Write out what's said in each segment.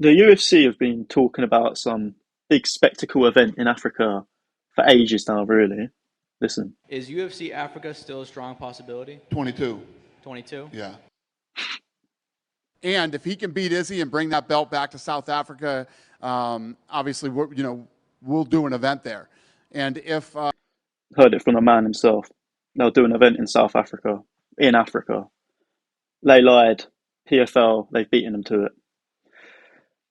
The UFC have been talking about some big spectacle event in Africa for ages now, really. Listen, Is UFC Africa still a strong possibility? 22. 22? Yeah. And if he can beat Izzy and bring that belt back to South Africa, obviously, we'll do an event there. And if heard it from the man himself. They'll do an event in South Africa, in Africa. They lied. PFL, they've beaten them to it.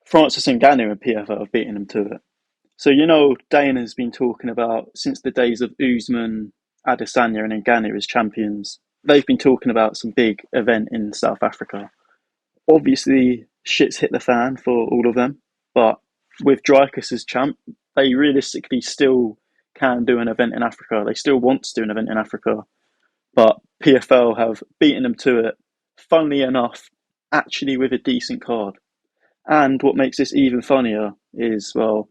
Francis Ngannou and PFL have beaten them to it. So, Dana's been talking about, since the days of Usman, Adesanya and Ngannou as champions, they've been talking about some big event in South Africa. Obviously, shit's hit the fan for all of them, but with Dreykus as champ, they realistically still can do an event in Africa. They still want to do an event in Africa, but PFL have beaten them to it, funnily enough, actually with a decent card. And what makes this even funnier is, well,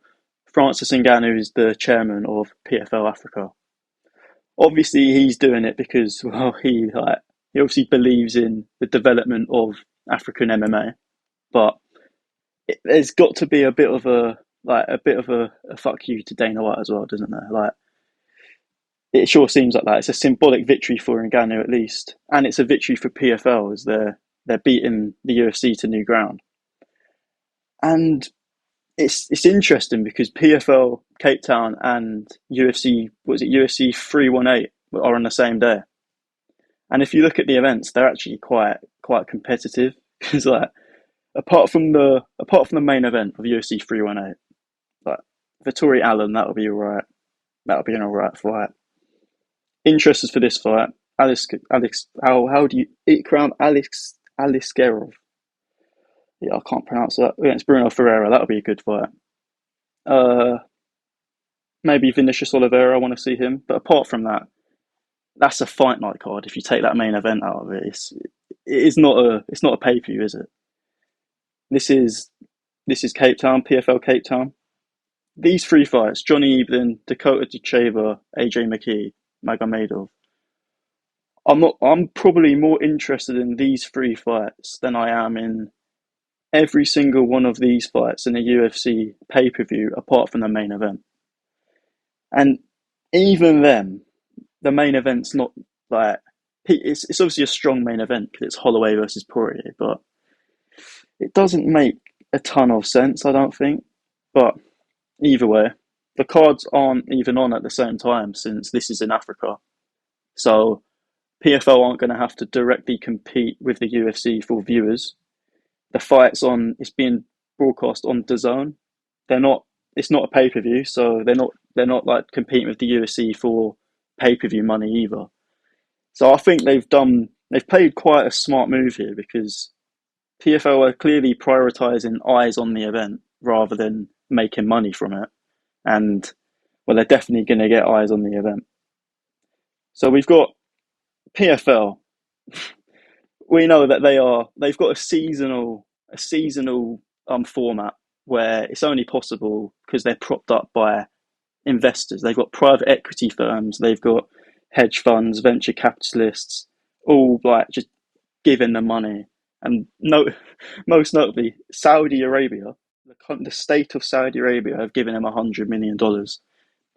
Francis Ngannou is the chairman of PFL Africa. Obviously, he's doing it because, well, he obviously believes in the development of African MMA, but there's got to be a bit of a fuck you to Dana White as well, doesn't there? Like, it sure seems like that. It's a symbolic victory for Ngannou at least, and it's a victory for PFL as they're beating the UFC to new ground. And it's interesting because PFL Cape Town and UFC 318 are on the same day. And if you look at the events, they're actually quite competitive because apart from the main event of UFC 318, like Vittori Allen, that'll be alright. That'll be an alright fight. Interested for this fight, how do you Ikram Aliskerov? Yeah, I can't pronounce that. Against Bruno Ferreira, that'll be a good fight. Uh, Maybe Vinicius Oliveira, I want to see him. But apart from that, that's a fight night card. If you take that main event out of it, it's not a pay per view, is it? This is Cape Town, PFL Cape Town. These three fights: Johnny Evelyn, Dakota Dicheva, AJ McKee, Magomedov. I'm probably more interested in these three fights than I am in every single one of these fights in a UFC pay per view, apart from the main event. And even then, the main event's not like it's obviously a strong main event because it's Holloway versus Poirier, but it doesn't make a ton of sense, I don't think. But either way, the cards aren't even on at the same time since this is in Africa. So PFL aren't going to have to directly compete with the UFC for viewers. The fight's on. It's being broadcast on DAZN. They're not. It's not a pay per view, so they're not like competing with the UFC for pay per view money either. So I think they've played quite a smart move here because PFL are clearly prioritizing eyes on the event rather than making money from it, and well, they're definitely going to get eyes on the event. So we've got PFL. We know that they've got a seasonal format where it's only possible because they're propped up by investors. They've got private equity firms, they've got hedge funds, venture capitalists, all like just giving them money. And most notably, Saudi Arabia, the state of Saudi Arabia, have given them $100 million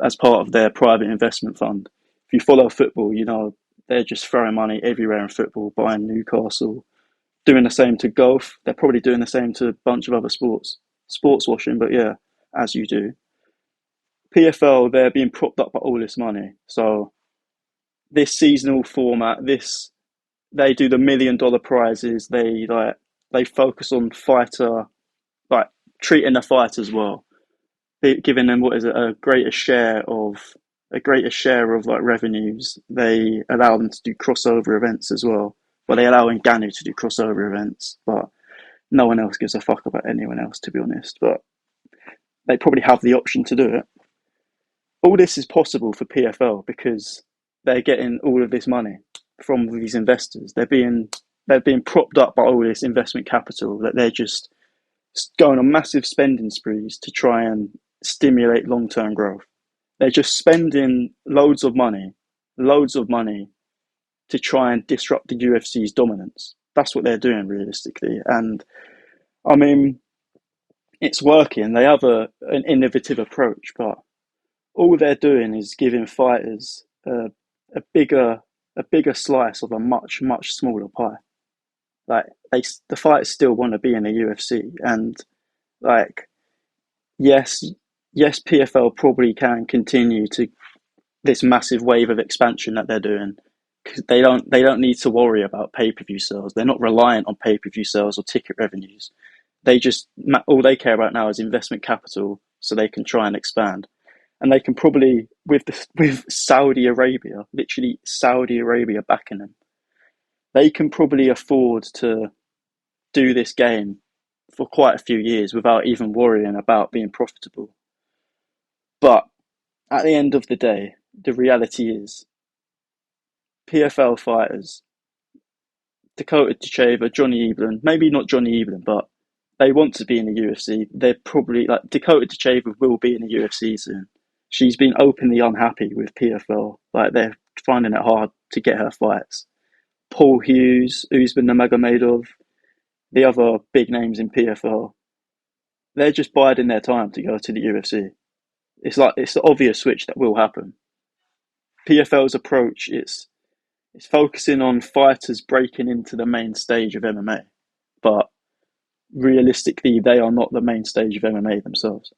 as part of their private investment fund. If you follow football, they're just throwing money everywhere in football, buying Newcastle, doing the same to golf. They're probably doing the same to a bunch of other sports washing, but yeah, as you do. PFL, they're being propped up by all this money. So this seasonal format, they do the $1 million prizes. They focus on fighter, like treating the fighters well, giving them what is it, a greater share of like revenues. They allow them to do crossover events as well. Well, they allow Ngannou to do crossover events, but no one else gives a fuck about anyone else, to be honest. But they probably have the option to do it. All this is possible for PFL because they're getting all of this money from these investors. They're being propped up by all this investment capital that they're just going on massive spending sprees to try and stimulate long-term growth. They're just spending loads of money to try and disrupt the UFC's dominance. That's what they're doing realistically. And I mean, it's working. They have an innovative approach, but all they're doing is giving fighters a bigger a bigger slice of a much smaller pie. Like the fighters still want to be in the UFC, and like yes, PFL probably can continue to this massive wave of expansion that they're doing. Because they don't need to worry about pay-per-view sales. They're not reliant on pay-per-view sales or ticket revenues. They just all they care about now is investment capital, so they can try and expand. And they can probably with Saudi Arabia, literally Saudi Arabia backing them, they can probably afford to do this game for quite a few years without even worrying about being profitable. But at the end of the day, the reality is PFL fighters, Dakota Teixeira, Johnny Eblen, maybe not Johnny Eblen, but they want to be in the UFC. They're probably like Dakota Teixeira will be in the UFC soon. She's been openly unhappy with PFL. Like they're finding it hard to get her fights. Paul Hughes, Usman Nurmagomedov, the other big names in PFL, they're just biding their time to go to the UFC. It's the obvious switch that will happen. PFL's approach it's focusing on fighters breaking into the main stage of MMA, but realistically, they are not the main stage of MMA themselves.